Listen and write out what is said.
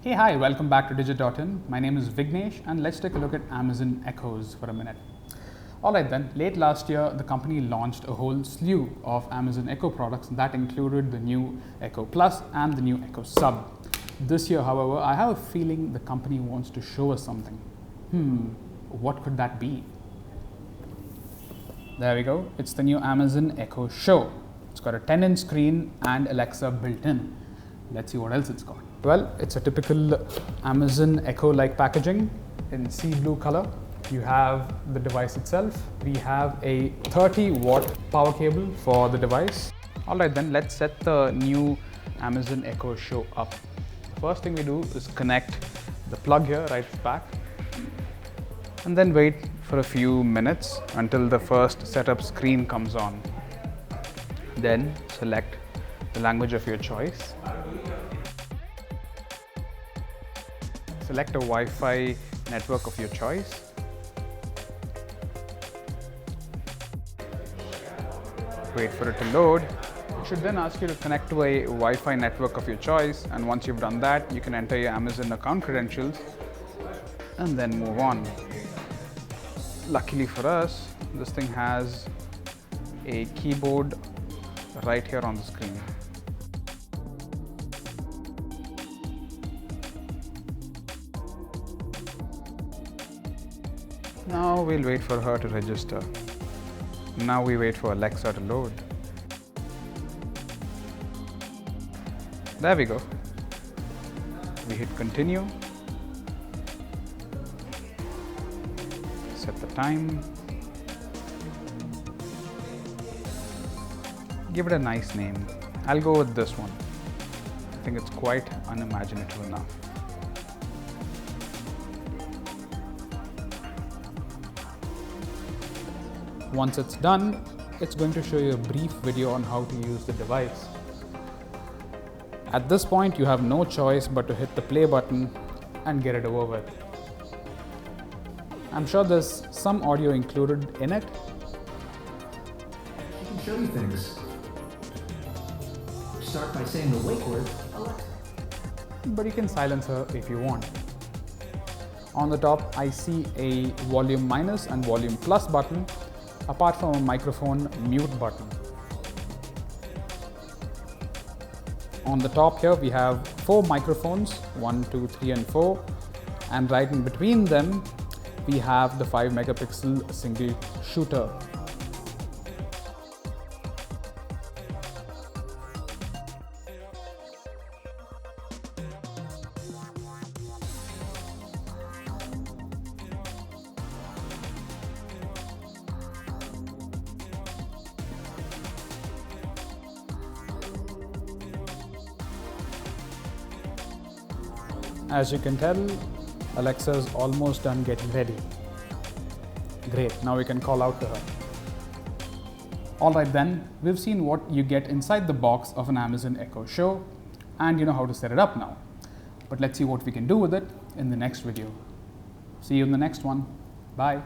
Hey, hi, welcome back to Digit.in. My name is Vignesh and let's take a look at Amazon Echoes for a minute. Alright then, late last year, the company launched a whole slew of Amazon Echo products that included the new Echo Plus and the new Echo Sub. This year, however, I have a feeling the company wants to show us something. What could that be? There we go, it's the new Amazon Echo Show. It's got a 10-inch screen and Alexa built in. Let's see what else it's got. Well, it's a typical Amazon Echo-like packaging in sea blue color. You have the device itself. We have a 30-watt power cable for the device. All right, then let's set the new Amazon Echo Show up. The first thing we do is connect the plug here right back, and then wait for a few minutes until the first setup screen comes on. Then select the language of your choice. Select a Wi-Fi network of your choice. Wait for it to load. It should then ask you to connect to a Wi-Fi network of your choice, and once you've done that, you can enter your Amazon account credentials and then move on. Luckily for us, this thing has a keyboard right here on the screen. Now we'll wait for her to register. Now we wait for Alexa to load. There we go. We hit continue. Set the time. Give it a nice name. I'll go with this one. I think it's quite unimaginative enough. Once it's done, it's going to show you a brief video on how to use the device. At this point, you have no choice but to hit the play button and get it over with. I'm sure there's some audio included in it. She can show you things. Start by saying the wake word, Alexa. But you can silence her if you want. On the top, I see a volume minus and volume plus button, apart from a microphone mute button. On the top here, we have 4 microphones, 1, 2, 3 and 4, and right in between them, we have the 5 megapixel single shooter. As you can tell, Alexa's almost done getting ready. Great, now we can call out to her. Alright then, we've seen what you get inside the box of an Amazon Echo Show, and you know how to set it up now. But let's see what we can do with it in the next video. See you in the next one. Bye.